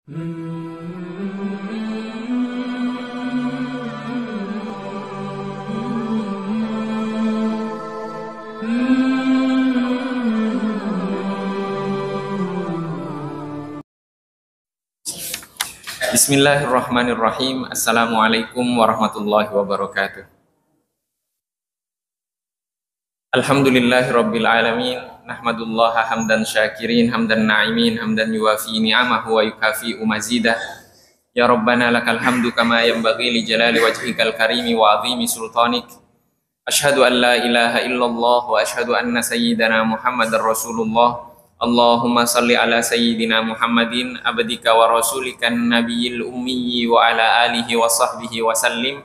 Bismillahirrahmanirrahim. Assalamualaikum warahmatullahi wabarakatuh. Alhamdulillahirabbil alamin. Nahmadullaha hamdan syakirin, hamdan na'imin, hamdan yuwafi ni'amahu wa yukafi'u mazidah. Ya Rabbana lakal hamdu kama yanbaghi li jalali wajhikal karimi wa 'azimi sultanik. Asyhadu an la ilaha illallah wa asyhadu anna sayyidana Muhammadar Rasulullah. Allahumma salli ala sayyidina Muhammadin abdika wa rasulikan nabiyil ummi wa ala alihi wa sahbihi wa sallim.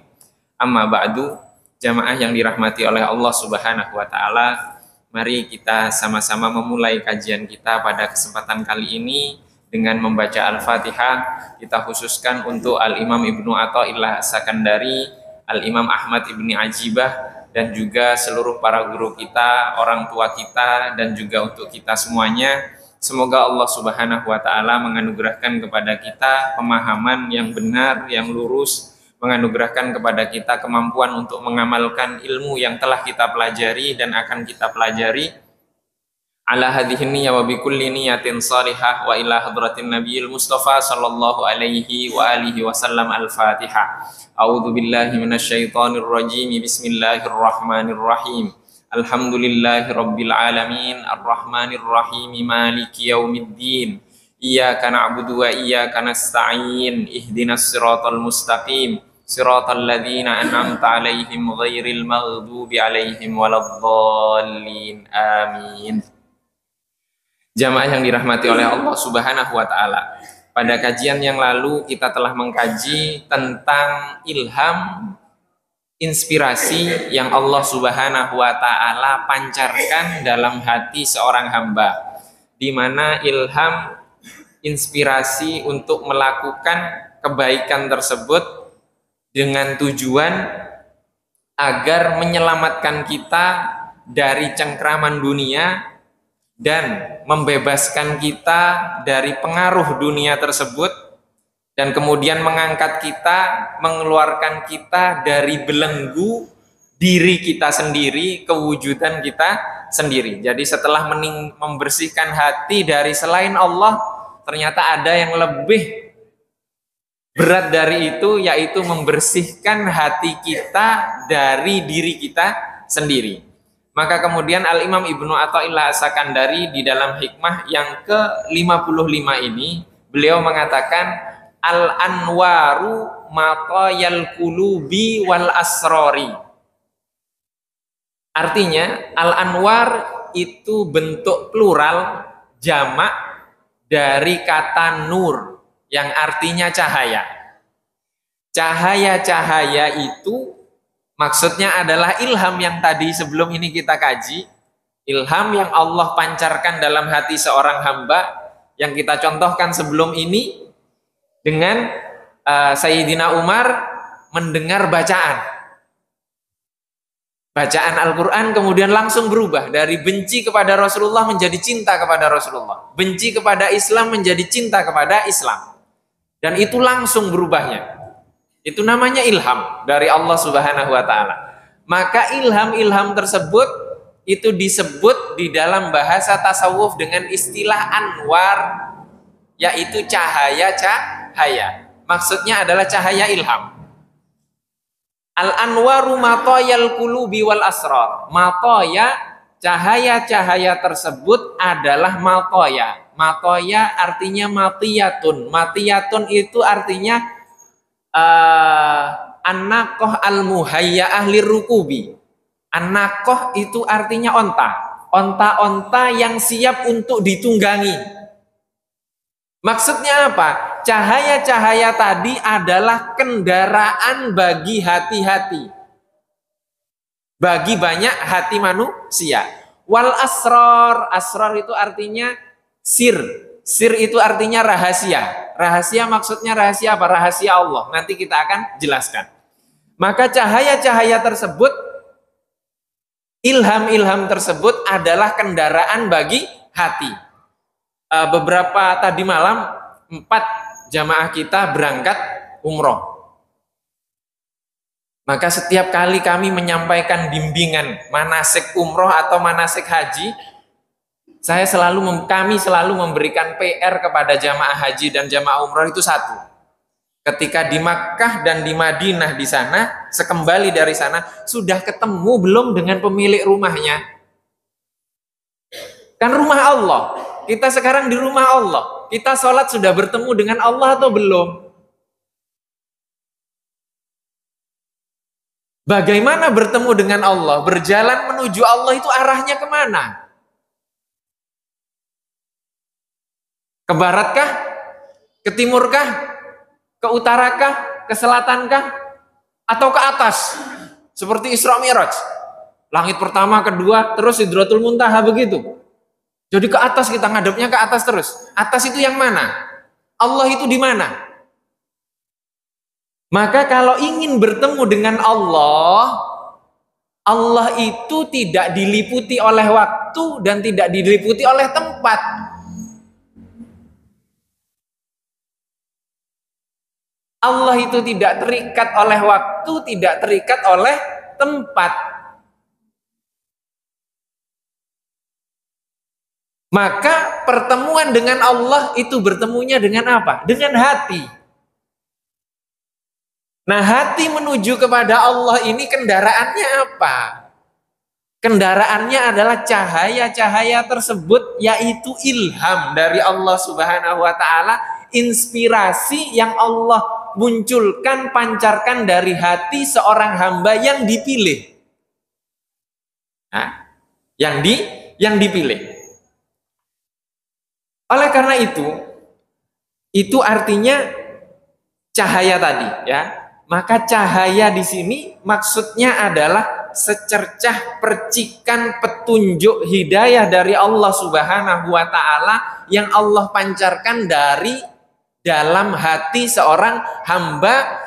Amma ba'du. Jamaah yang dirahmati oleh Allah Subhanahu wa taala, mari kita sama-sama memulai kajian kita pada kesempatan kali ini dengan membaca Al-Fatihah. Kita khususkan untuk Al-Imam Ibnu Athaillah As-Sakandari, Al-Imam Ahmad Ibni Ajibah, dan juga seluruh para guru kita, orang tua kita, dan juga untuk kita semuanya. Semoga Allah Subhanahu wa taala menganugerahkan kepada kita pemahaman yang benar, yang lurus, menganugerahkan kepada kita kemampuan untuk mengamalkan ilmu yang telah kita pelajari dan akan kita pelajari. Ala hadhihi niyya wa bi kulli niyatin salihah wa ila hadratin nabiyil mustafa sallallahu alaihi wa alihi wasallam. Al-Fatihah. A'udzu billahi minasyaitonir rajim. Bismillahirrahmanirrahim. Alhamdulillahirabbil alamin, arrahmanir rahim, maliki yaumiddin. Iyyaka na'budu wa iyyaka nasta'in. Ihdinas siratal mustaqim. Siratal ladzina an'amta 'alaihim ghairil maghdubi 'alaihim waladdallin. Amin. Jamaah yang dirahmati oleh Allah Subhanahu wa taala. Pada kajian yang lalu kita telah mengkaji tentang ilham, inspirasi yang Allah Subhanahu wa taala pancarkan dalam hati seorang hamba, di mana ilham, inspirasi untuk melakukan kebaikan tersebut dengan tujuan agar menyelamatkan kita dari cengkraman dunia dan membebaskan kita dari pengaruh dunia tersebut, dan kemudian mengangkat kita, mengeluarkan kita dari belenggu diri kita sendiri, kewujudan kita sendiri. Jadi setelah membersihkan hati dari selain Allah, ternyata ada yang lebih berat dari itu, yaitu membersihkan hati kita dari diri kita sendiri. Maka kemudian Al-Imam Ibnu Athaillah As-Sakandari di dalam hikmah yang ke-55 ini, beliau mengatakan al-anwaru matayal qulubi wal asrori. Artinya al-anwar itu bentuk plural jamak dari kata nur yang artinya cahaya. Cahaya-cahaya itu maksudnya adalah ilham yang tadi sebelum ini kita kaji. Ilham yang Allah pancarkan dalam hati seorang hamba, yang kita contohkan sebelum ini dengan Sayyidina Umar mendengar bacaan Al-Quran, kemudian langsung berubah dari benci kepada Rasulullah menjadi cinta kepada Rasulullah, benci kepada Islam menjadi cinta kepada Islam. Dan itu langsung berubahnya. Itu namanya ilham dari Allah Subhanahu wa taala. Maka ilham-ilham tersebut itu disebut di dalam bahasa tasawuf dengan istilah anwar, yaitu cahaya-cahaya. Maksudnya adalah cahaya ilham. Al-anwaru matayal qulubi wal asrar. Mataya, cahaya-cahaya tersebut adalah mataya. Mataya artinya matiyatun. Matiyatun itu artinya an-naqah al-muhayya'ah lirukubi. An-naqah itu artinya onta. Onta-onta yang siap untuk ditunggangi. Maksudnya apa? Cahaya-cahaya tadi adalah kendaraan bagi hati-hati, bagi banyak hati manusia. Wal asrar, asrar itu artinya sir. Sir itu artinya rahasia. Rahasia maksudnya rahasia apa? Rahasia Allah. Nanti kita akan jelaskan. Maka cahaya-cahaya tersebut, ilham-ilham tersebut adalah kendaraan bagi hati. Beberapa tadi malam, 4 jamaah kita berangkat umroh. Maka setiap kali kami menyampaikan bimbingan manasik umroh atau manasik haji, kami selalu memberikan PR kepada jamaah haji dan jamaah umroh itu satu. Ketika di Makkah dan di Madinah di sana, sekembali dari sana, sudah ketemu belum dengan pemilik rumahnya? Kan rumah Allah. Kita sekarang di rumah Allah. Kita sholat sudah bertemu dengan Allah atau belum? Bagaimana bertemu dengan Allah? Berjalan menuju Allah itu arahnya kemana? Ke baratkah? Ke timurkah? Ke utarakah? Ke selatankah? Atau ke atas? Seperti Isra Mi'raj. Langit pertama, kedua, terus Sidratul Muntaha begitu. Jadi ke atas, kita ngadepnya ke atas terus. Atas itu yang mana? Allah itu di mana? Maka kalau ingin bertemu dengan Allah, Allah itu tidak diliputi oleh waktu dan tidak diliputi oleh tempat. Allah itu tidak terikat oleh waktu, tidak terikat oleh tempat. Maka pertemuan dengan Allah itu bertemunya dengan apa? Dengan hati. Nah, hati menuju kepada Allah ini kendaraannya apa? Kendaraannya adalah cahaya-cahaya tersebut, yaitu ilham dari Allah Subhanahu wa Ta'ala, inspirasi yang Allah munculkan, pancarkan dari hati seorang hamba yang dipilih. Nah, yang dipilih. Oleh karena itu artinya cahaya tadi, ya. Maka cahaya di sini maksudnya adalah secercah percikan petunjuk hidayah dari Allah Subhanahu wa Ta'ala yang Allah pancarkan dari dalam hati seorang hamba,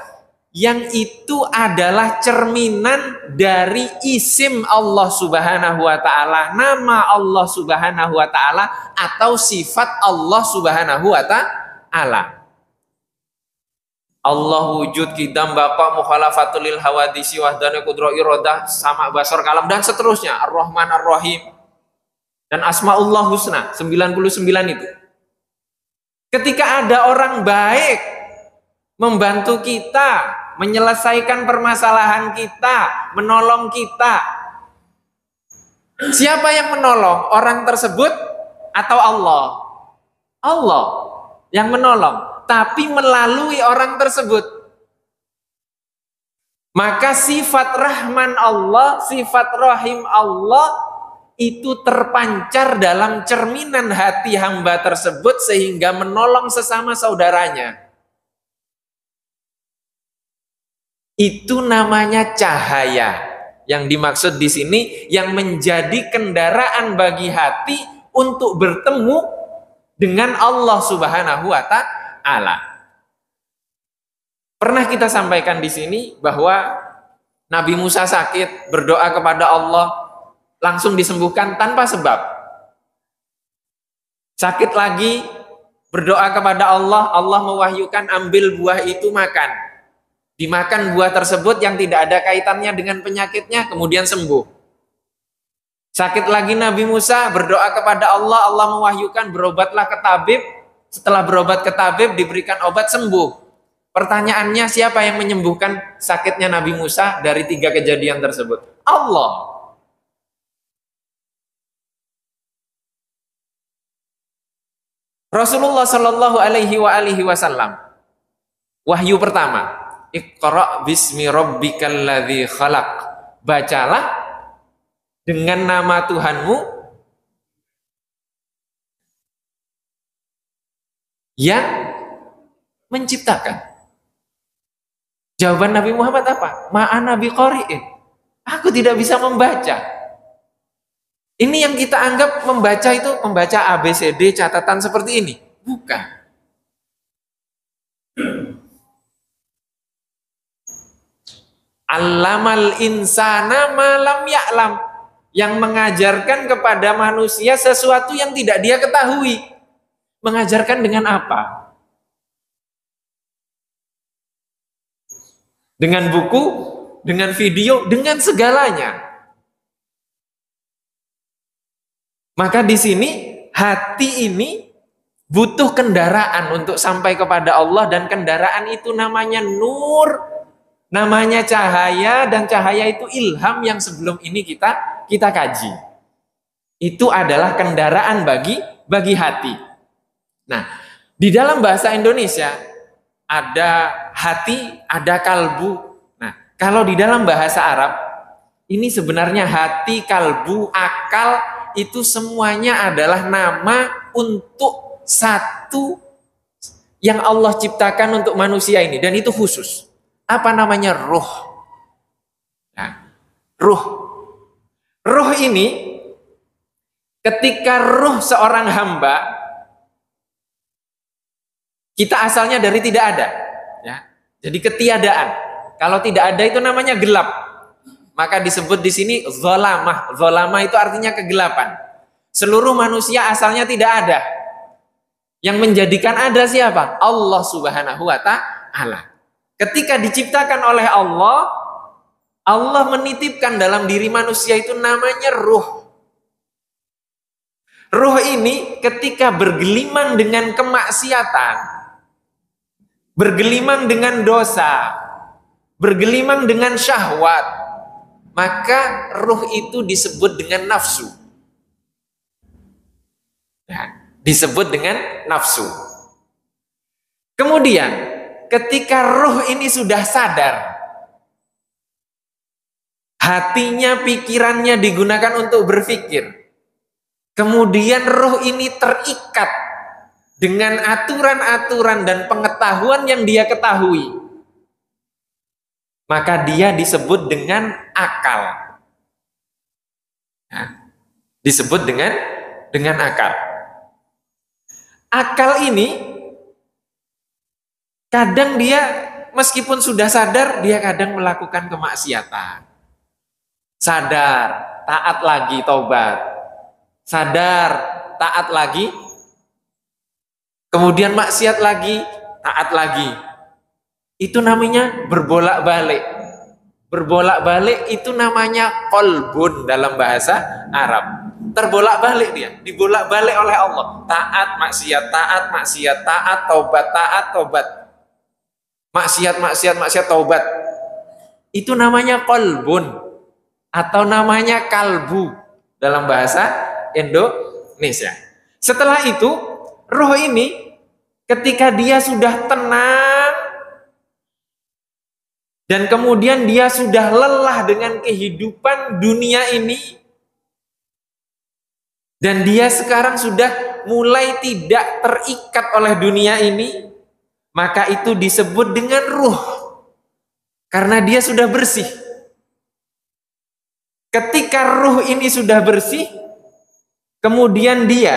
yang itu adalah cerminan dari isim Allah Subhanahu wa Ta'ala, nama Allah Subhanahu wa Ta'ala, atau sifat Allah Subhanahu wa Ta'ala. Allah wujud, qidam, baqa, mukhalafatul lil hawadisi, wahdana, qudra, iradah, sama, basar, kalam, dan seterusnya. Ar-Rahman, Ar-Rahim, dan Asma'ullah Husna, 99 itu. Ketika ada orang baik membantu kita, menyelesaikan permasalahan kita, menolong kita, siapa yang menolong? Orang tersebut atau Allah? Allah yang menolong, tapi melalui orang tersebut. Maka sifat Rahman Allah, sifat Rahim Allah itu terpancar dalam cerminan hati hamba tersebut sehingga menolong sesama saudaranya. Itu namanya cahaya. Yang dimaksud di sini yang menjadi kendaraan bagi hati untuk bertemu dengan Allah Subhanahu wa Ta'ala. Pernah kita sampaikan di sini bahwa Nabi Musa sakit, berdoa kepada Allah, langsung disembuhkan tanpa sebab. Sakit lagi, berdoa kepada Allah, Allah mewahyukan ambil buah itu makan. Dimakan buah tersebut yang tidak ada kaitannya dengan penyakitnya, kemudian sembuh. Sakit lagi Nabi Musa, berdoa kepada Allah, Allah mewahyukan berobatlah ke tabib. Setelah berobat ke tabib, diberikan obat, sembuh. Pertanyaannya, siapa yang menyembuhkan sakitnya Nabi Musa dari 3 kejadian tersebut? Allah. Rasulullah Shallallahu Alaihi Wasallam, wahyu pertama, Iqra bismi rabbikal ladzi khalaq. Bacalah dengan nama Tuhanmu yang menciptakan. Jawaban Nabi Muhammad apa? Ma'ana biqari'in. Aku tidak bisa membaca. Ini yang kita anggap membaca itu membaca ABCD catatan seperti ini. Bukan. Allamal insana malam ya'lam, yang mengajarkan kepada manusia sesuatu yang tidak dia ketahui. Mengajarkan dengan apa? dengan buku, dengan video, dengan segalanya. Maka di sini hati ini butuh kendaraan untuk sampai kepada Allah, dan kendaraan itu namanya nur, namanya cahaya, dan cahaya itu ilham yang sebelum ini kita kaji. Itu adalah kendaraan bagi hati. Nah, di dalam bahasa Indonesia ada hati, ada kalbu. Nah, kalau di dalam bahasa Arab ini sebenarnya hati, kalbu, akal itu semuanya adalah nama untuk satu yang Allah ciptakan untuk manusia ini, dan itu khusus. Apa namanya? Ruh. Nah, ruh. Ruh ini ketika ruh seorang hamba, kita asalnya dari tidak ada, ya. Jadi ketiadaan. Kalau tidak ada itu namanya gelap. Maka disebut di sini zolamah. Zolamah itu artinya kegelapan. Seluruh manusia asalnya tidak ada. Yang menjadikan ada siapa? Allah Subhanahu wa ta'ala. Ketika diciptakan oleh Allah, Allah menitipkan dalam diri manusia itu namanya ruh. Ruh ini ketika bergelimang dengan kemaksiatan, bergelimang dengan dosa, bergelimang dengan syahwat, maka ruh itu disebut dengan nafsu. Ya, disebut dengan nafsu. Kemudian ketika ruh ini sudah sadar, hatinya, pikirannya digunakan untuk berpikir, kemudian ruh ini terikat dengan aturan-aturan dan pengetahuan yang dia ketahui, maka dia disebut dengan akal. Nah, disebut dengan akal. Akal ini kadang dia meskipun sudah sadar, dia kadang melakukan kemaksiatan. Sadar, taat lagi, taubat. Sadar, taat lagi, kemudian maksiat lagi, taat lagi. Itu namanya berbolak-balik. Berbolak-balik itu namanya qalbun dalam bahasa Arab. Terbolak-balik dia, dibolak-balik oleh Allah. Taat, maksiat, taat, taubat. Maksiat, taubat. Itu namanya qalbun atau namanya kalbu dalam bahasa Indonesia. Setelah itu, ruh ini ketika dia sudah tenang dan kemudian dia sudah lelah dengan kehidupan dunia ini, dan dia sekarang sudah mulai tidak terikat oleh dunia ini, maka itu disebut dengan ruh, karena dia sudah bersih. Ketika ruh ini sudah bersih, kemudian dia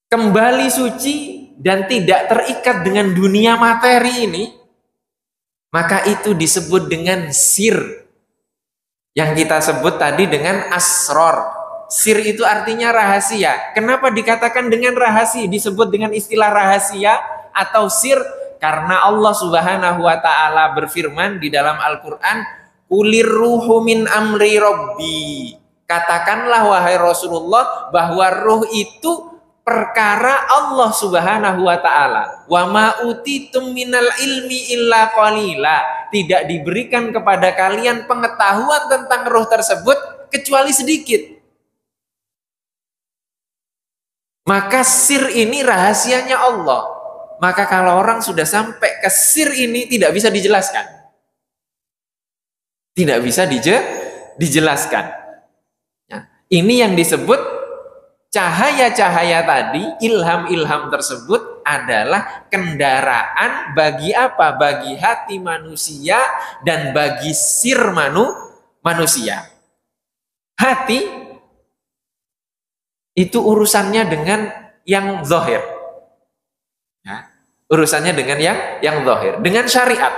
kembali suci dan tidak terikat dengan dunia materi ini, maka itu disebut dengan sir, yang kita sebut tadi dengan asror. Sir itu artinya rahasia. Kenapa dikatakan dengan rahasia, disebut dengan istilah rahasia atau sir? Karena Allah Subhanahu wa ta'ala berfirman di dalam Al-Quran, "Qulir ruhu min amri rabbi." Katakanlah wahai Rasulullah bahwa ruh itu perkara Allah Subhanahu wa ta'ala. Wa ma utitum minal ilmi illa qalila. Tidak diberikan kepada kalian pengetahuan tentang ruh tersebut kecuali sedikit. Maka sir ini rahasianya Allah. Maka kalau orang sudah sampai ke sir ini tidak bisa dijelaskan. Tidak bisa dijelaskan. Nah, ini yang disebut cahaya-cahaya tadi, ilham-ilham tersebut adalah kendaraan bagi apa? Bagi hati manusia dan bagi sir manusia. Hati itu urusannya dengan yang zahir. Ya, urusannya dengan yang zahir, dengan syariat.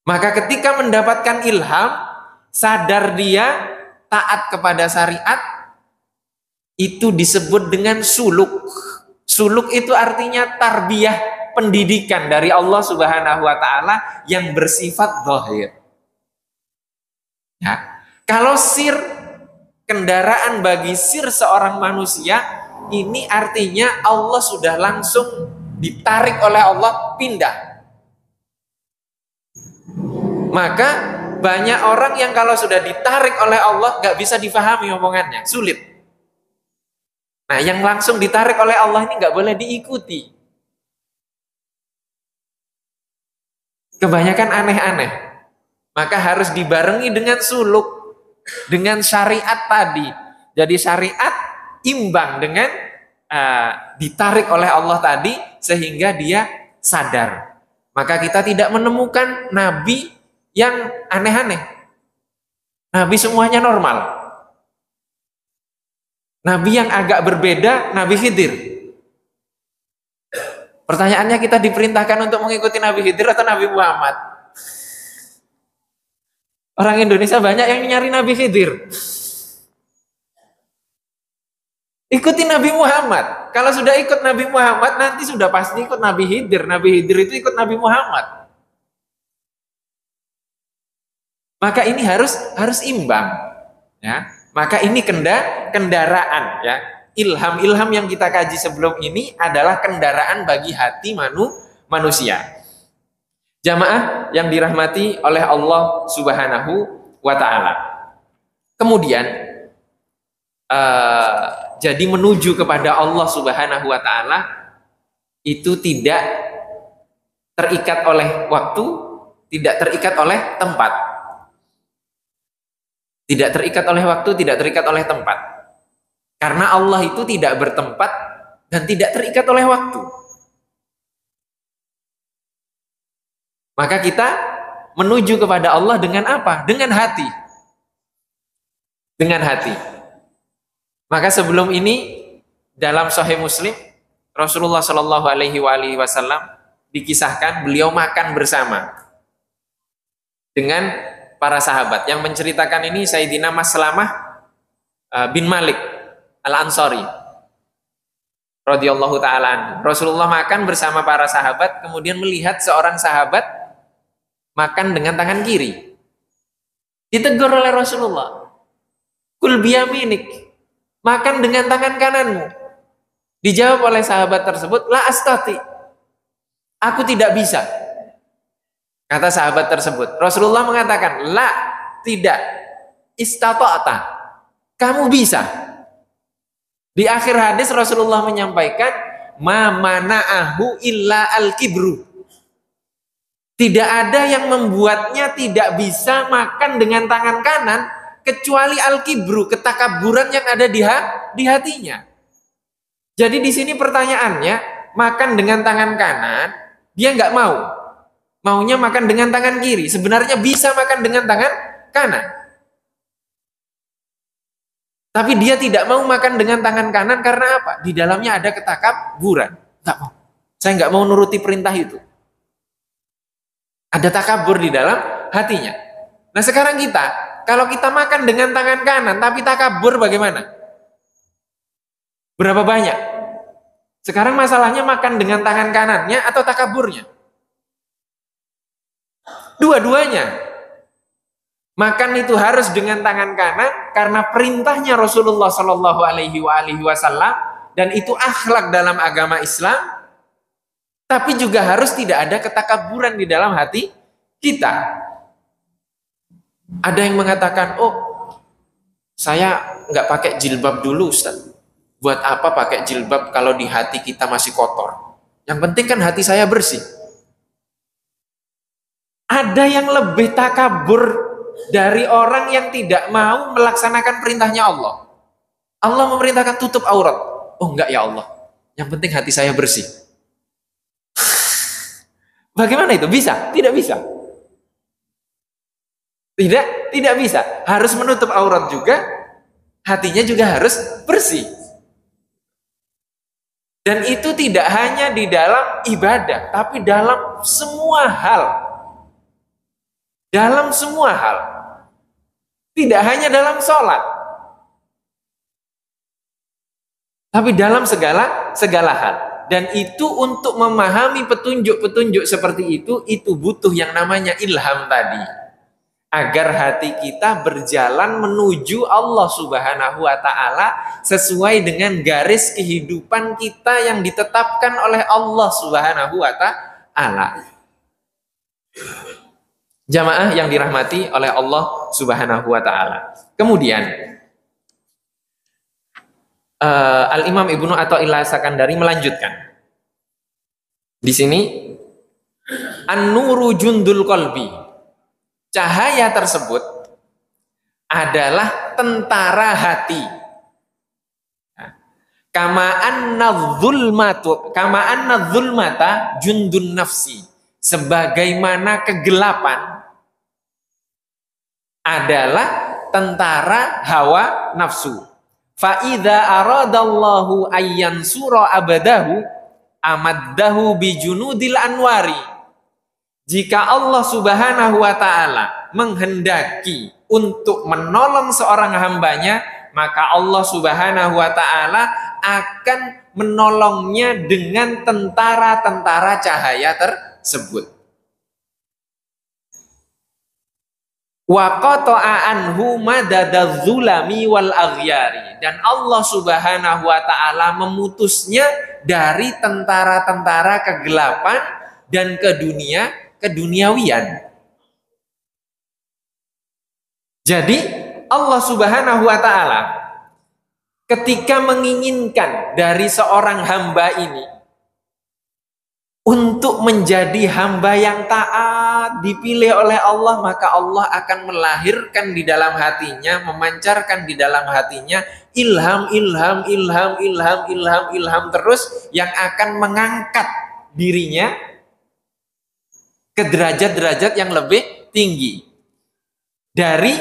Maka ketika mendapatkan ilham, sadar dia taat kepada syariat, itu disebut dengan suluk. Suluk itu artinya tarbiyah, pendidikan dari Allah Subhanahu wa taala yang bersifat zahir. Ya. Kalau sir, kendaraan bagi sir seorang manusia, ini artinya Allah sudah langsung ditarik oleh Allah pindah. Maka banyak orang yang kalau sudah ditarik oleh Allah gak bisa difahami omongannya, sulit. Nah, yang langsung ditarik oleh Allah ini gak boleh diikuti. Kebanyakan aneh-aneh. Maka harus dibarengi dengan suluk, dengan syariat tadi. Jadi syariat imbang dengan ditarik oleh Allah tadi sehingga dia sadar. Maka kita tidak menemukan nabi yang aneh-aneh. Nabi semuanya normal. Nabi yang agak berbeda, Nabi Khidir. Pertanyaannya, kita diperintahkan untuk mengikuti Nabi Khidir atau Nabi Muhammad? Orang Indonesia banyak yang nyari Nabi Khidir. Ikuti Nabi Muhammad. Kalau sudah ikut Nabi Muhammad, nanti sudah pasti ikut Nabi Khidir. Nabi Khidir itu ikut Nabi Muhammad. Maka ini harus imbang. Ya. Maka ini kendaraan. Ya. Ilham yang kita kaji sebelum ini adalah kendaraan bagi hati manusia. Jamaah yang dirahmati oleh Allah Subhanahu wa ta'ala. Kemudian jadi menuju kepada Allah Subhanahu wa ta'ala itu tidak terikat oleh waktu, tidak terikat oleh tempat. Tidak terikat oleh waktu, tidak terikat oleh tempat. Karena Allah itu tidak bertempat dan tidak terikat oleh waktu. Maka kita menuju kepada Allah dengan apa? Dengan hati. Dengan hati. Maka sebelum ini dalam Sahih Muslim, Rasulullah Shallallahu Alaihi Wasallam dikisahkan beliau makan bersama dengan para sahabat. Yang menceritakan ini Sayyidina Maslamah bin Malik Al-Ansari radhiyallahu ta'ala. Rasulullah makan bersama para sahabat, kemudian melihat seorang sahabat makan dengan tangan kiri. Ditegur oleh Rasulullah, kul biyaminik, makan dengan tangan kananmu. Dijawab oleh sahabat tersebut, la astati, aku tidak bisa. Kata sahabat tersebut. Rasulullah mengatakan, la, tidak, istata'ta, kamu bisa. Di akhir hadis Rasulullah menyampaikan, ma mana'ahu illa al-kibru. Tidak ada yang membuatnya tidak bisa makan dengan tangan kanan kecuali al-kibru, ketakaburan yang ada di hatinya. Jadi di sini pertanyaannya, makan dengan tangan kanan, dia nggak mau. Maunya makan dengan tangan kiri. Sebenarnya bisa makan dengan tangan kanan. Tapi dia tidak mau makan dengan tangan kanan karena apa? Di dalamnya ada ketakaburan. Nggak mau. Saya nggak mau nuruti perintah itu. Ada takabur di dalam hatinya. Nah sekarang kita, kalau kita makan dengan tangan kanan tapi takabur bagaimana? Berapa banyak? Sekarang masalahnya makan dengan tangan kanannya atau takaburnya? Dua-duanya. Makan itu harus dengan tangan kanan karena perintahnya Rasulullah Shallallahu Alaihi Wasallam dan itu akhlak dalam agama Islam. Tapi juga harus tidak ada ketakaburan di dalam hati kita. Ada yang mengatakan, oh saya nggak pakai jilbab dulu Ustaz. Buat apa pakai jilbab kalau di hati kita masih kotor? Yang penting kan hati saya bersih. Ada yang lebih takabur dari orang yang tidak mau melaksanakan perintahnya Allah. Allah memerintahkan tutup aurat. Oh enggak ya Allah, yang penting hati saya bersih. Bagaimana itu? Bisa? Tidak bisa. Tidak bisa. Harus menutup aurat juga, hatinya juga harus bersih. Dan itu tidak hanya di dalam ibadah, tapi dalam semua hal. Dalam semua hal. Tidak hanya dalam sholat. Tapi dalam segala hal. Dan itu untuk memahami petunjuk-petunjuk seperti itu butuh yang namanya ilham tadi. Agar hati kita berjalan menuju Allah Subhanahu wa Ta'ala sesuai dengan garis kehidupan kita yang ditetapkan oleh Allah Subhanahu wa Ta'ala. Jamaah yang dirahmati oleh Allah Subhanahu wa Ta'ala. Kemudian Al-Imam Ibnu Athaillah Sakandari melanjutkan. Di sini an-nuru jundul qalbi. Cahaya tersebut adalah tentara hati. Kama anna dzulmata jundun nafsi. Sebagaimana kegelapan adalah tentara hawa nafsu. Fa idza aradallahu ayyansura abadahu amaddahu bijunudil anwari. Jika Allah Subhanahu wa Ta'ala menghendaki untuk menolong seorang hambanya, maka Allah Subhanahu wa Ta'ala akan menolongnya dengan tentara-tentara cahaya tersebut. Wa qata'a anhu madadadz zulami wal aghyari, dan Allah Subhanahu wa Ta'ala memutusnya dari tentara-tentara kegelapan dan keduniawian. Jadi Allah Subhanahu wa Ta'ala ketika menginginkan dari seorang hamba ini untuk menjadi hamba yang taat, dipilih oleh Allah, maka Allah akan melahirkan di dalam hatinya, memancarkan di dalam hatinya ilham terus yang akan mengangkat dirinya ke derajat-derajat yang lebih tinggi. Dari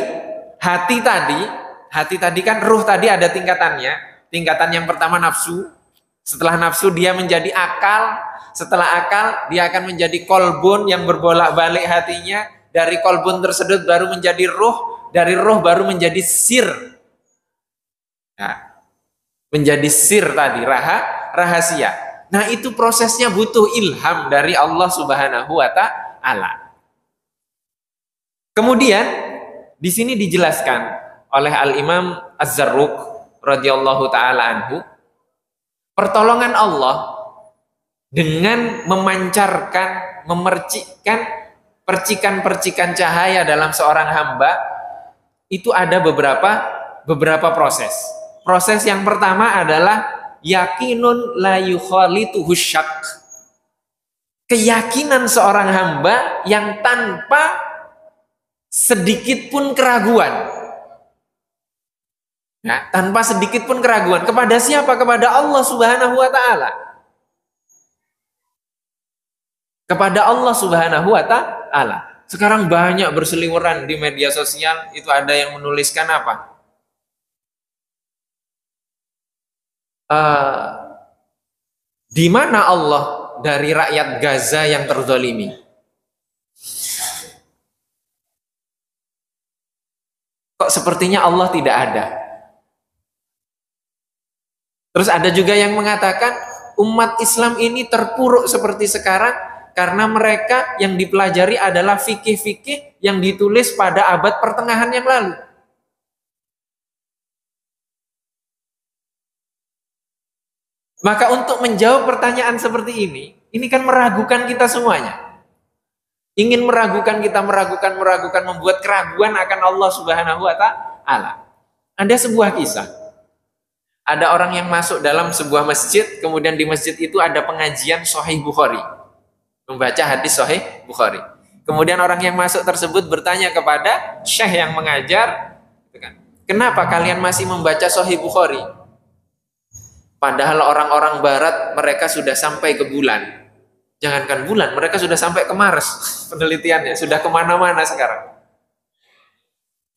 hati tadi kan ruh tadi ada tingkatannya. Tingkatan yang pertama nafsu, setelah nafsu dia menjadi akal. Setelah akal, dia akan menjadi kolbun yang berbolak-balik hatinya. Dari kolbun tersebut baru menjadi ruh. Dari ruh baru menjadi sir. Nah, menjadi sir tadi, rahasia. Nah, itu prosesnya butuh ilham dari Allah Subhanahu wa Ta'ala. Kemudian, di sini dijelaskan oleh Al-Imam Az-Zarruq radhiyallahu ta'ala anhu, pertolongan Allah dengan memancarkan, memercikkan percikan-percikan cahaya dalam seorang hamba, itu ada beberapa proses. Proses yang pertama adalah yakinun la yukhalituhu syak. Keyakinan seorang hamba yang tanpa sedikit pun keraguan. Nah, tanpa sedikit pun keraguan. Kepada siapa? Kepada Allah Subhanahu wa Ta'ala. Kepada Allah Subhanahu wa Ta'ala. Sekarang banyak berseliweran di media sosial, itu ada yang menuliskan apa? Di mana Allah dari rakyat Gaza yang terzalimi? Kok sepertinya Allah tidak ada? Terus ada juga yang mengatakan umat Islam ini terpuruk seperti sekarang karena mereka yang dipelajari adalah fikih-fikih yang ditulis pada abad pertengahan yang lalu. Maka untuk menjawab pertanyaan seperti ini kan meragukan kita semuanya. Ingin meragukan kita, meragukan, membuat keraguan akan Allah Subhanahu wa Ta'ala. Ada sebuah kisah. Ada orang yang masuk dalam sebuah masjid, kemudian di masjid itu ada pengajian Sahih Bukhari. Membaca hadis Sahih Bukhari. Kemudian orang yang masuk tersebut bertanya kepada syekh yang mengajar, kenapa kalian masih membaca Sahih Bukhari? Padahal orang-orang barat mereka sudah sampai ke bulan. Jangankan bulan, mereka sudah sampai ke Mars. Penelitiannya sudah kemana-mana sekarang.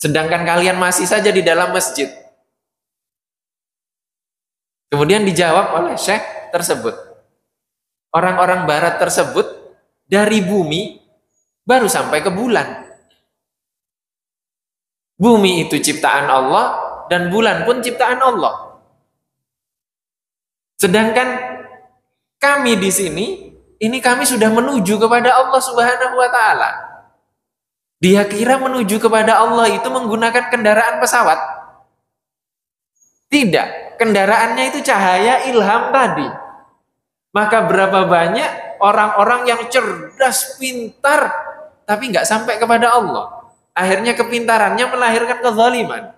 Sedangkan kalian masih saja di dalam masjid. Kemudian dijawab oleh syekh tersebut. Orang-orang barat tersebut dari bumi baru sampai ke bulan. Bumi itu ciptaan Allah dan bulan pun ciptaan Allah. Sedangkan Kami di sini, ini kami sudah menuju kepada Allah Subhanahu wa taala. Dia kira menuju kepada Allah itu menggunakan kendaraan pesawat. Tidak, kendaraannya itu cahaya ilham tadi. Maka berapa banyak orang-orang yang cerdas, pintar, tapi nggak sampai kepada Allah. Akhirnya kepintarannya melahirkan kezaliman.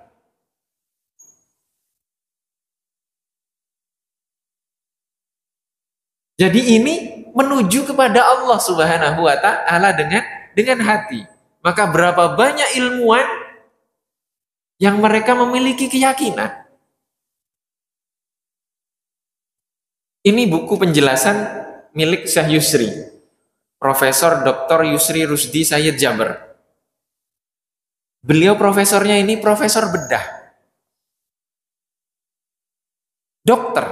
Jadi ini menuju kepada Allah Subhanahu wa taala dengan hati. Maka berapa banyak ilmuwan yang mereka memiliki keyakinan. Ini buku penjelasan milik Syekh Yusri, Profesor Dr. Yusri Rusdi Sayyid Jaber. Beliau profesornya ini profesor bedah. Dokter,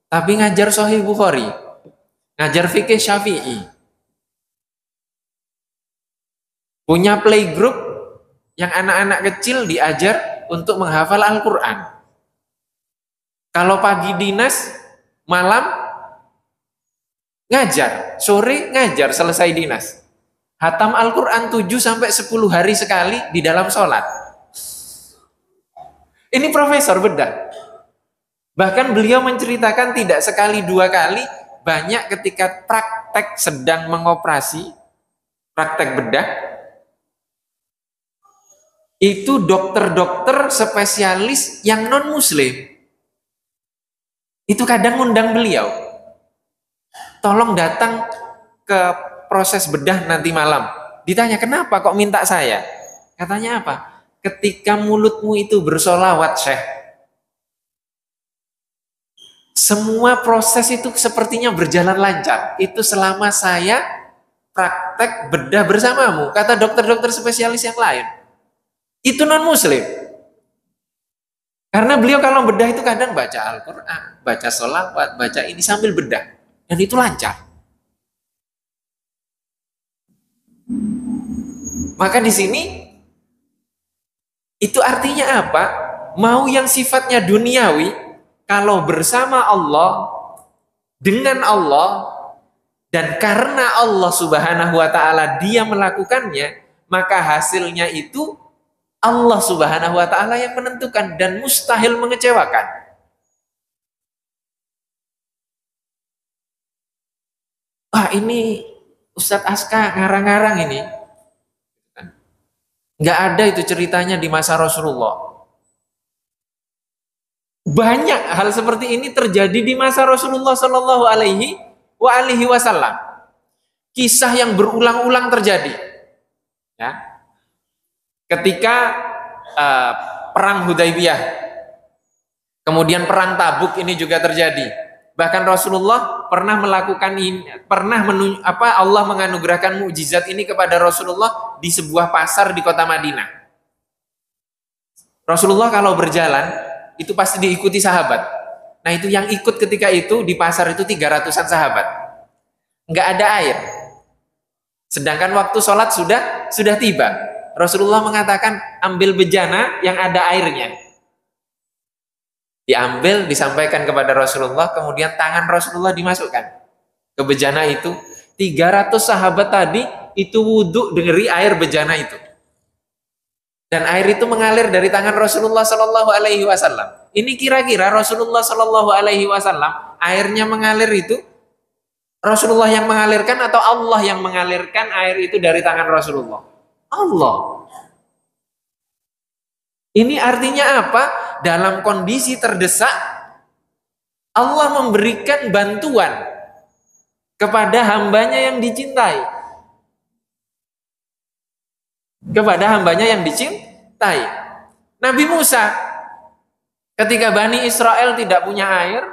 tapi ngajar Sahih Bukhari, ngajar fikih Syafi'i. Punya playgroup yang anak-anak kecil diajar untuk menghafal Al-Quran. Kalau pagi dinas, malam ngajar, sore ngajar selesai dinas. Hatam Al-Quran 7-10 hari sekali di dalam sholat. Ini profesor bedah. Bahkan beliau menceritakan tidak sekali dua kali, banyak ketika praktek sedang mengoperasi, praktek bedah, itu dokter-dokter spesialis yang non-muslim. Itu kadang ngundang beliau. Tolong datang ke proses bedah nanti malam. Ditanya, kenapa kok minta saya? Katanya apa? Ketika mulutmu itu bersolawat, Syekh, semua proses itu sepertinya berjalan lancar. Itu selama saya praktek bedah bersamamu, kata dokter-dokter spesialis yang lain. Itu non-muslim. Karena beliau kalau bedah itu kadang baca Al-Quran, baca sholawat, baca ini sambil bedah. Dan itu lancar. Maka di sini itu artinya apa? Mau yang sifatnya duniawi, kalau bersama Allah, dengan Allah, dan karena Allah Subhanahu wa taala dia melakukannya, maka hasilnya itu Allah Subhanahu wa taala yang menentukan dan mustahil mengecewakan. Wah, ini Ustadz Aska ngarang-ngarang ini. Nggak ada itu ceritanya di masa Rasulullah. Banyak hal seperti ini terjadi di masa Rasulullah Shallallahu Alaihi Wasallam. Kisah yang berulang-ulang terjadi. Ya. Ketika perang Hudaybiyah, kemudian perang Tabuk ini juga terjadi. Bahkan Rasulullah pernah melakukan ini, Allah menganugerahkan mukjizat ini kepada Rasulullah di sebuah pasar di kota Madinah. Rasulullah kalau berjalan itu pasti diikuti sahabat. Nah, itu yang ikut ketika itu di pasar itu 300-an sahabat. Nggak ada air. Sedangkan waktu sholat sudah tiba. Rasulullah mengatakan, ambil bejana yang ada airnya. Diambil, disampaikan kepada Rasulullah, kemudian tangan Rasulullah dimasukkan ke bejana itu. 300 sahabat tadi itu wudhu dari air bejana itu. Dan air itu mengalir dari tangan Rasulullah Shallallahu Alaihi Wasallam. Ini kira-kira Rasulullah Shallallahu Alaihi Wasallam airnya mengalir itu Rasulullah yang mengalirkan atau Allah yang mengalirkan air itu dari tangan Rasulullah? Allah. Ini artinya apa? Dalam kondisi terdesak, Allah memberikan bantuan kepada hambanya yang dicintai. Kepada hambanya yang dicintai. Nabi Musa, ketika Bani Israel tidak punya air,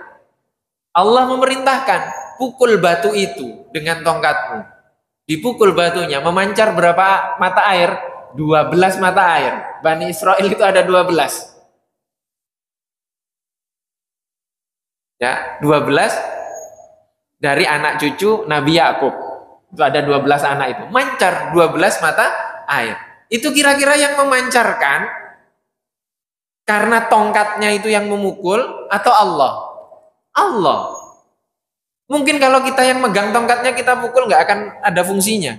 Allah memerintahkan, pukul batu itu dengan tongkatmu. Dipukul batunya, memancar berapa mata air? 12 mata air. Bani Israel itu ada 12. Ya, 12 dari anak cucu Nabi Yakub. Itu ada 12 anak itu. Mancar 12 mata air. Itu kira-kira yang memancarkan karena tongkatnya itu yang memukul atau Allah? Allah. Mungkin kalau kita yang megang tongkatnya kita pukul nggak akan ada fungsinya.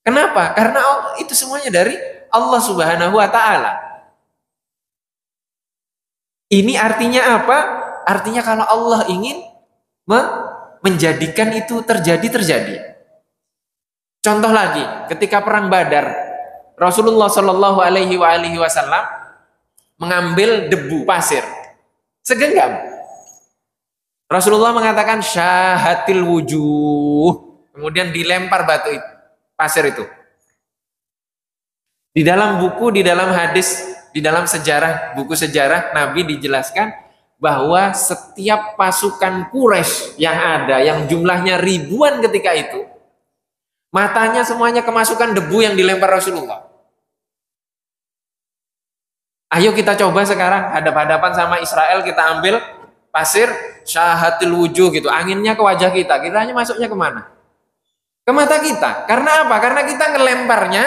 Kenapa? Karena itu semuanya dari Allah Subhanahu wa taala. Ini artinya apa? Artinya kalau Allah ingin menjadikan itu terjadi. Contoh lagi, ketika perang Badar, Rasulullah Shallallahu Alaihi Wasallam mengambil debu pasir segenggam. Rasulullah mengatakan syahatil wujuh, kemudian dilempar batu itu, pasir itu. Di dalam buku, di dalam hadis, di dalam sejarah, buku sejarah Nabi dijelaskan bahwa setiap pasukan Quraisy yang ada, yang jumlahnya ribuan ketika itu, matanya semuanya kemasukan debu yang dilempar Rasulullah. Ayo kita coba sekarang hadap-hadapan sama Israel, kita ambil pasir syahatil wujuh gitu, anginnya ke wajah kita, kiranya masuknya kemana? Ke mata kita. Karena apa? Karena kita ngelemparnya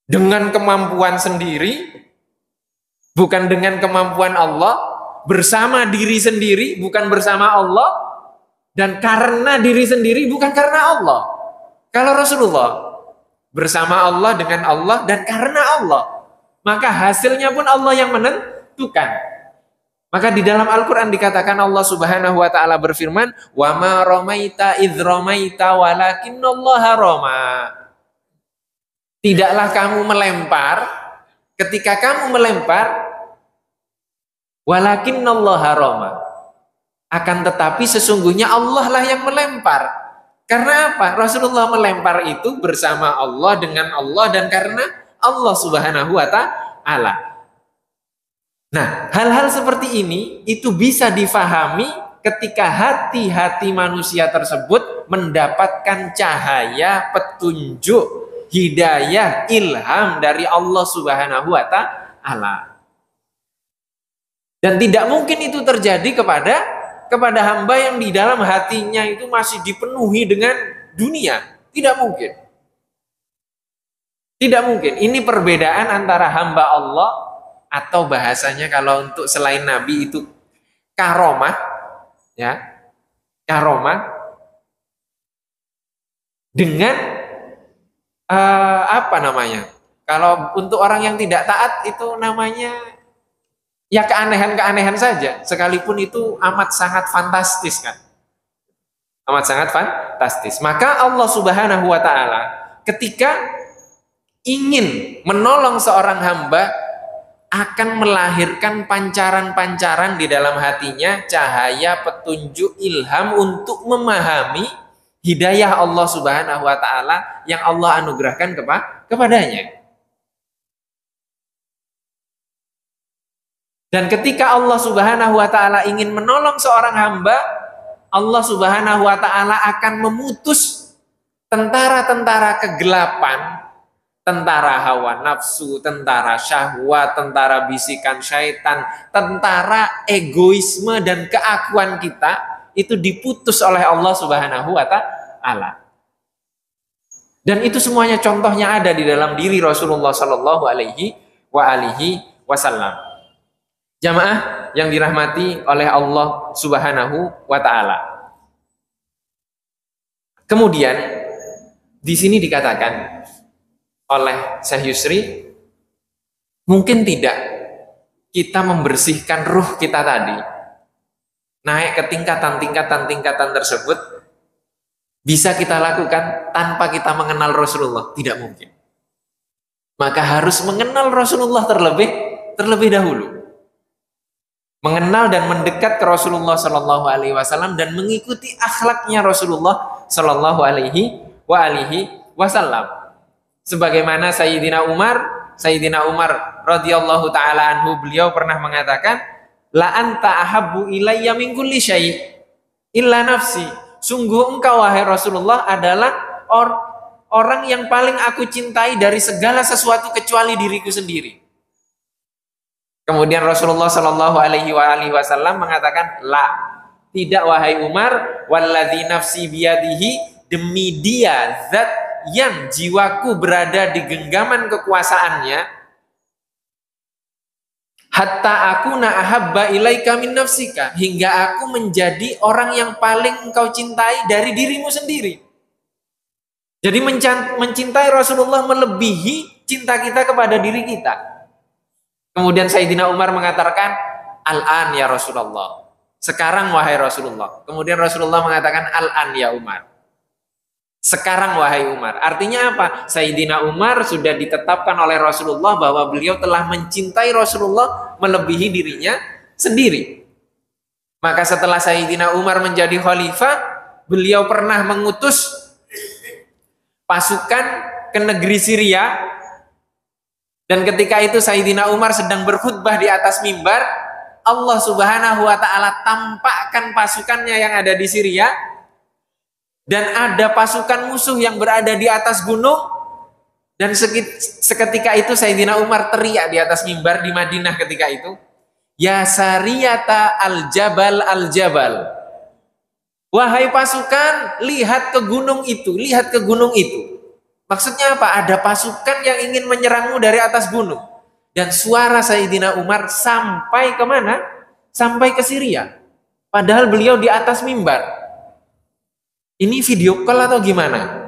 dengan kemampuan sendiri, bukan dengan kemampuan Allah, bersama diri sendiri, bukan bersama Allah, dan karena diri sendiri, bukan karena Allah. Kalau Rasulullah bersama Allah, dengan Allah, dan karena Allah, maka hasilnya pun Allah yang menentukan. Maka di dalam Al-Quran dikatakan Allah Subhanahu wa ta'ala berfirman, wa ma ramaita idh ramaita walakinnallaha rama. Tidaklah kamu melempar, ketika kamu melempar, walakinnallaha rama. Akan tetapi sesungguhnya Allah lah yang melempar. Karena apa? Rasulullah melempar itu bersama Allah, dengan Allah, dan karena Allah Subhanahu wa ta'ala. Nah, hal-hal seperti ini itu bisa difahami ketika hati-hati manusia tersebut mendapatkan cahaya, petunjuk, hidayah, ilham dari Allah Subhanahu wa ta'ala. Dan tidak mungkin itu terjadi kepada hamba yang di dalam hatinya itu masih dipenuhi dengan dunia. Tidak mungkin. Tidak mungkin. Ini perbedaan antara hamba Allah, atau bahasanya kalau untuk selain Nabi itu karomah, ya, karomah, dengan apa namanya? Kalau untuk orang yang tidak taat itu namanya ya keanehan-keanehan saja, sekalipun itu amat sangat fantastis kan. Amat sangat fantastis. Maka Allah Subhanahu wa ta'ala ketika ingin menolong seorang hamba akan melahirkan pancaran-pancaran di dalam hatinya, cahaya, petunjuk, ilham untuk memahami hidayah Allah Subhanahu wa ta'ala yang Allah anugerahkan kepadanya. Dan ketika Allah Subhanahu wa ta'ala ingin menolong seorang hamba, Allah Subhanahu wa ta'ala akan memutus tentara-tentara kegelapan, tentara hawa nafsu, tentara syahwat, tentara bisikan syaitan, tentara egoisme dan keakuan kita, itu diputus oleh Allah Subhanahu wa ta'ala. Dan itu semuanya contohnya ada di dalam diri Rasulullah Sallallahu Alaihi Wasallam. Jamaah yang dirahmati oleh Allah Subhanahu wa ta'ala. Kemudian di sini dikatakan oleh Syekh Yusri, mungkin tidak kita membersihkan ruh kita tadi, naik ke tingkatan tersebut, bisa kita lakukan tanpa kita mengenal Rasulullah? Tidak mungkin. Maka harus mengenal Rasulullah terlebih dahulu. Mengenal dan mendekat ke Rasulullah Sallallahu Alaihi Wasallam dan mengikuti akhlaknya Rasulullah Sallallahu Alaihi Wasallam. Sebagaimana Sayyidina Umar radhiyallahu taala anhu, beliau pernah mengatakan, la anta ahabbu ilayya min kulli syai' illa nafsi. Sungguh engkau wahai Rasulullah adalah orang yang paling aku cintai dari segala sesuatu kecuali diriku sendiri. Kemudian Rasulullah Shallallahu Alaihi Wasallam mengatakan, la, tidak wahai Umar, walladzi nafsi biyadihi, demi dia zat yang jiwaku berada di genggaman kekuasaannya, hatta akuna ahabba ilaika min nafsika, hingga aku menjadi orang yang paling engkau cintai dari dirimu sendiri. Jadi mencintai Rasulullah melebihi cinta kita kepada diri kita. Kemudian Sayyidina Umar mengatakan, al-an ya Rasulullah, sekarang wahai Rasulullah. Kemudian Rasulullah mengatakan, al-an ya Umar, sekarang wahai Umar. Artinya apa? Sayyidina Umar sudah ditetapkan oleh Rasulullah bahwa beliau telah mencintai Rasulullah melebihi dirinya sendiri. Maka setelah Sayyidina Umar menjadi khalifah, beliau pernah mengutus pasukan ke negeri Syria, dan ketika itu Sayyidina Umar sedang berkhutbah di atas mimbar, Allah Subhanahu wa ta'ala tampakkan pasukannya yang ada di Syria, dan ada pasukan musuh yang berada di atas gunung, dan seketika itu Sayyidina Umar teriak di atas mimbar di Madinah ketika itu, ya sariyata al-jabal al-jabal, wahai pasukan, lihat ke gunung itu, lihat ke gunung itu. Maksudnya apa? Ada pasukan yang ingin menyerangmu dari atas gunung. Dan suara Sayyidina Umar sampai kemana? Sampai ke Syria. Padahal beliau di atas mimbar. Ini video call atau gimana?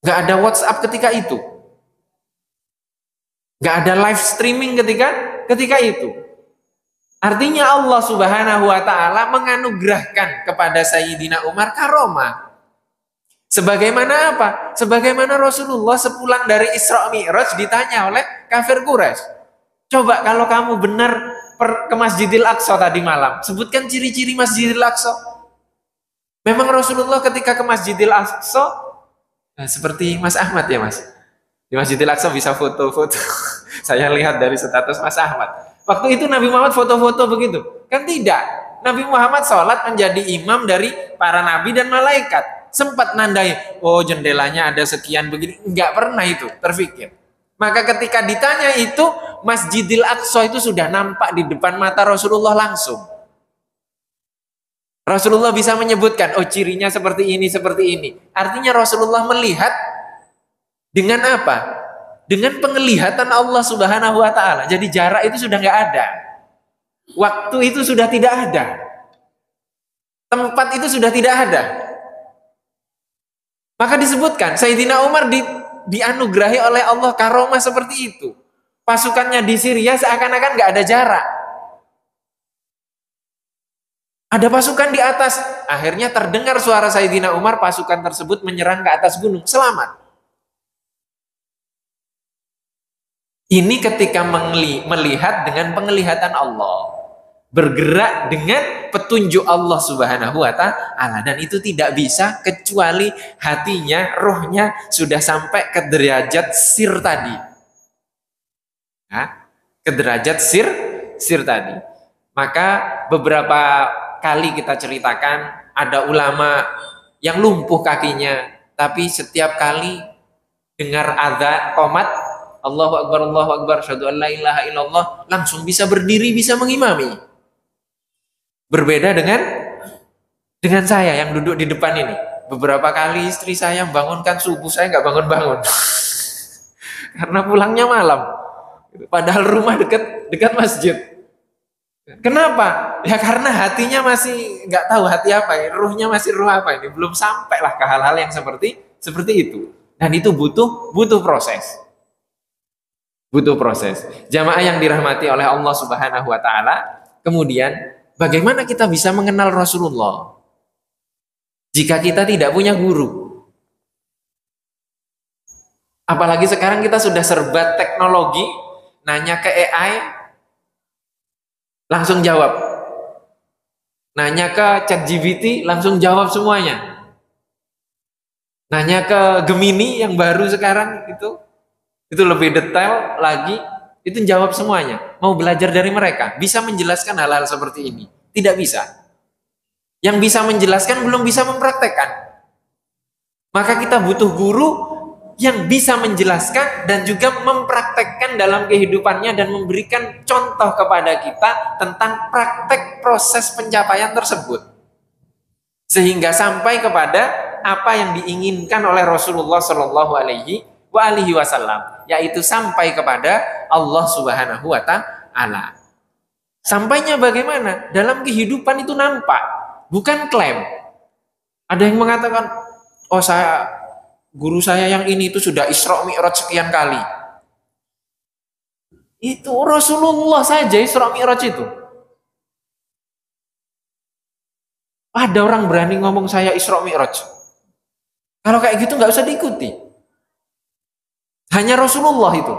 Gak ada WhatsApp ketika itu. Gak ada live streaming ketika itu. Artinya Allah Subhanahu wa ta'ala menganugerahkan kepada Sayyidina Umar karomah. Sebagaimana apa? Sebagaimana Rasulullah sepulang dari Isra Mi'raj ditanya oleh kafir Quraisy, coba kalau kamu benar ke Masjidil Aqsa tadi malam, sebutkan ciri-ciri Masjidil Aqsa. Memang Rasulullah ketika ke Masjidil Aqsa, seperti Mas Ahmad ya Mas, di Masjidil Aqsa bisa foto-foto. Saya lihat dari status Mas Ahmad. Waktu itu Nabi Muhammad foto-foto begitu? Kan tidak. Nabi Muhammad sholat menjadi imam dari para nabi dan malaikat. Sempat nandai, oh jendelanya ada sekian begini. Enggak pernah itu terfikir. Maka ketika ditanya itu, Masjidil Aqsa itu sudah nampak di depan mata Rasulullah langsung. Rasulullah bisa menyebutkan, oh cirinya seperti ini, seperti ini. Artinya Rasulullah melihat dengan apa? Dengan penglihatan Allah Subhanahu wa ta'ala. Jadi jarak itu sudah nggak ada. Waktu itu sudah tidak ada. Tempat itu sudah tidak ada. Maka disebutkan Sayyidina Umar dianugerahi oleh Allah karomah seperti itu. Pasukannya di Syria seakan-akan nggak ada jarak. Ada pasukan di atas. Akhirnya terdengar suara Sayyidina Umar, pasukan tersebut menyerang ke atas gunung. Selamat. Ini ketika melihat dengan penglihatan Allah, bergerak dengan petunjuk Allah Subhanahu wa ta'ala, dan itu tidak bisa kecuali hatinya, rohnya sudah sampai ke derajat sir tadi. Nah, ke derajat sir tadi. Maka beberapa kali kita ceritakan ada ulama yang lumpuh kakinya, tapi setiap kali dengar azan qomat, Allahu Akbar, syahadu an la ilaha illallah, langsung bisa berdiri, bisa mengimami. Berbeda dengan saya yang duduk di depan ini. Beberapa kali istri saya bangunkan subuh, saya nggak bangun-bangun. Karena pulangnya malam. Padahal rumah dekat masjid. Kenapa? Ya karena hatinya masih nggak tahu hati apa ya, ruhnya masih ruh apa ini, belum sampailah ke hal-hal yang seperti itu. Dan itu butuh proses. Butuh proses. Jamaah yang dirahmati oleh Allah Subhanahu wa ta'ala, kemudian bagaimana kita bisa mengenal Rasulullah jika kita tidak punya guru? Apalagi sekarang kita sudah serba teknologi, nanya ke AI langsung jawab, nanya ke ChatGPT langsung jawab semuanya, nanya ke Gemini yang baru sekarang itu lebih detail lagi, itu jawab semuanya. Mau belajar dari mereka, bisa menjelaskan hal-hal seperti ini? Tidak bisa. Yang bisa menjelaskan belum bisa mempraktekkan. Maka kita butuh guru yang bisa menjelaskan dan juga mempraktekkan dalam kehidupannya dan memberikan contoh kepada kita tentang praktek proses pencapaian tersebut. Sehingga sampai kepada apa yang diinginkan oleh Rasulullah Shallallahu Alaihi Wasallam, yaitu sampai kepada Allah Subhanahu wa ta'ala. ta'ala. Sampainya bagaimana? Dalam kehidupan itu nampak, bukan klaim. Ada yang mengatakan, oh guru saya yang ini itu sudah Isra Mi'raj sekian kali. Itu Rasulullah saja Isra Mi'raj itu. Ada orang berani ngomong saya Isra Mi'raj. Kalau kayak gitu nggak usah diikuti. Hanya Rasulullah itu.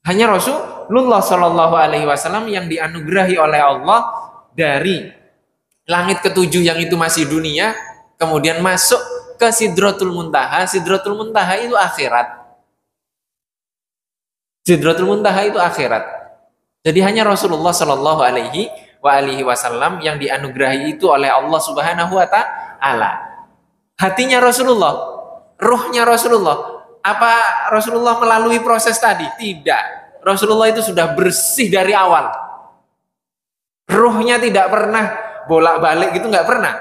Hanya Rasulullah Shallallahu Alaihi Wasallam yang dianugerahi oleh Allah dari langit ketujuh yang itu masih dunia, kemudian masuk ke Sidratul Muntaha. Sidratul Muntaha itu akhirat. Sidratul Muntaha itu akhirat. Jadi hanya Rasulullah Shallallahu Alaihi Wasallam yang dianugerahi itu oleh Allah Subhanahu Wa Taala. Hatinya Rasulullah, ruhnya Rasulullah. Apa Rasulullah melalui proses tadi? Tidak. Rasulullah itu sudah bersih dari awal. Ruhnya tidak pernah bolak-balik gitu, nggak pernah.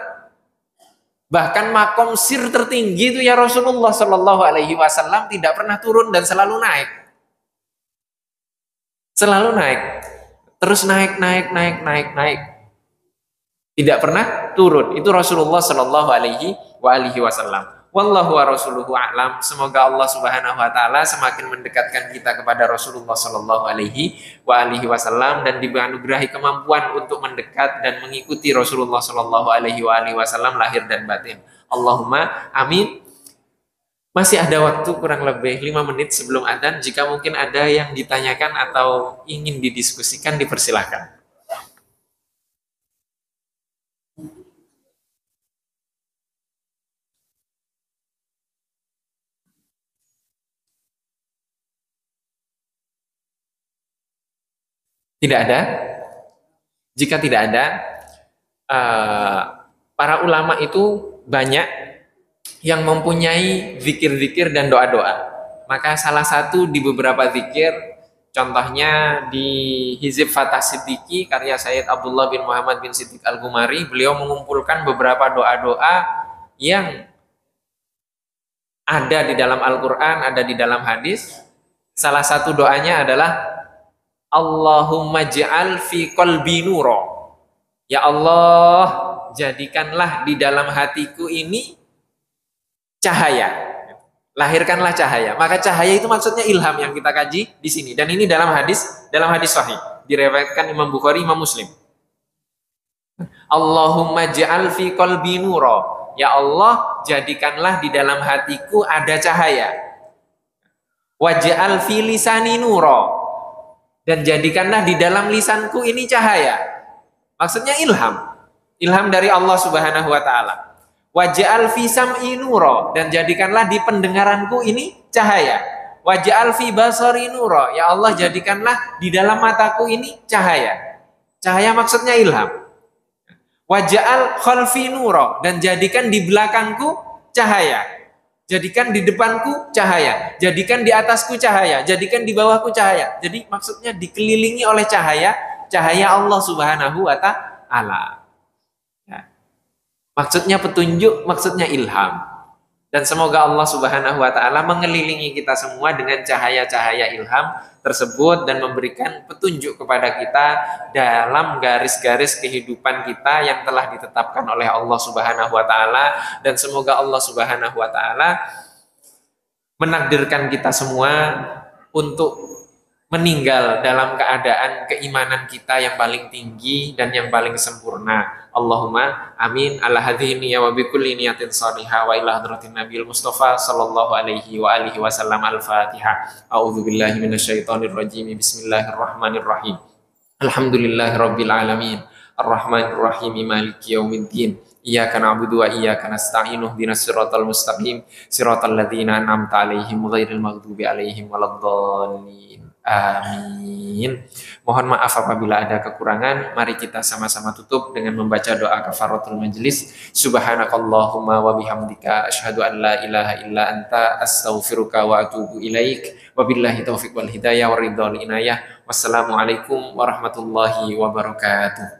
Bahkan makom sir tertinggi itu ya Rasulullah Shallallahu Alaihi Wasallam tidak pernah turun dan selalu naik. Selalu naik. Terus naik. Tidak pernah turun. Itu Rasulullah Shallallahu Alaihi Wasallam. Wallahu wa rasuluhu a'lam. Semoga Allah Subhanahu wa taala semakin mendekatkan kita kepada Rasulullah Shallallahu Alaihi Wasallam dan dianugerahi kemampuan untuk mendekat dan mengikuti Rasulullah Shallallahu Alaihi Wasallam lahir dan batin. Allahumma amin. Masih ada waktu kurang lebih 5 menit sebelum adzan. Jika mungkin ada yang ditanyakan atau ingin didiskusikan, dipersilahkan. Tidak ada? Jika tidak ada, para ulama itu banyak yang mempunyai zikir-zikir dan doa-doa. Maka salah satu di beberapa zikir, contohnya di Hizib Fatah Siddiqi, karya Sayyid Abdullah bin Muhammad bin Siddiq Al-Gumari, beliau mengumpulkan beberapa doa-doa yang ada di dalam Al-Quran, ada di dalam hadis. Salah satu doanya adalah Allahumma ja'al fi qalbi nuro. Ya Allah, jadikanlah di dalam hatiku ini cahaya. Lahirkanlah cahaya. Maka cahaya itu maksudnya ilham yang kita kaji di sini. Dan ini dalam hadis sahih, diriwayatkan Imam Bukhari, Imam Muslim. Allahumma ja'al fi qalbi nuro. Ya Allah, jadikanlah di dalam hatiku ada cahaya. Waj'al fi lisani nuro. Dan jadikanlah di dalam lisanku ini cahaya. Maksudnya ilham. Ilham dari Allah Subhanahu wa taala. Waj'al fi sam'i nuro, dan jadikanlah di pendengaranku ini cahaya. Waj'al fi basari nuro. Ya Allah, jadikanlah di dalam mataku ini cahaya. Cahaya maksudnya ilham. Waj'al khalfi nuro, dan jadikan di belakangku cahaya. Jadikan di depanku cahaya, jadikan di atasku cahaya, jadikan di bawahku cahaya. Jadi maksudnya dikelilingi oleh cahaya Allah Subhanahu wa taala. Ya. Maksudnya petunjuk, maksudnya ilham. Dan semoga Allah Subhanahu wa taala mengelilingi kita semua dengan cahaya-cahaya ilham tersebut dan memberikan petunjuk kepada kita dalam garis-garis kehidupan kita yang telah ditetapkan oleh Allah Subhanahu wa taala, dan semoga Allah Subhanahu wa taala menakdirkan kita semua untuk meninggal dalam keadaan keimanan kita yang paling tinggi dan yang paling sempurna. Allahumma amin ala hadhihi niyya wa bi kulli niyatin shaliha wa ila hadratin nabiyil mustafa sallallahu alaihi wa alihi wasallam. Al-Fatihah. A'udzu billahi minasyaitonir rajim. Bismillahirrahmanirrahim. Alhamdulillahirabbil alamin. Arrahmanir rahim. Maliki yaumiddin. Iyyaka na'budu wa iyyaka nasta'in. Ihdinas siratal mustaqim. Siratal ladzina an'amta 'alaihim ghairil maghdubi 'alaihim waladdallin. Amin. Mohon maaf apabila ada kekurangan. Mari kita sama-sama tutup dengan membaca doa kafaratul majelis. Subhanakallahumma wa bihamdika asyhadu an la ilaha illa anta astaghfiruka wa atubu ilaik. Wabillahi taufiq wal hidayah wa ridhal inayah. Wassalamualaikum warahmatullahi wabarakatuh.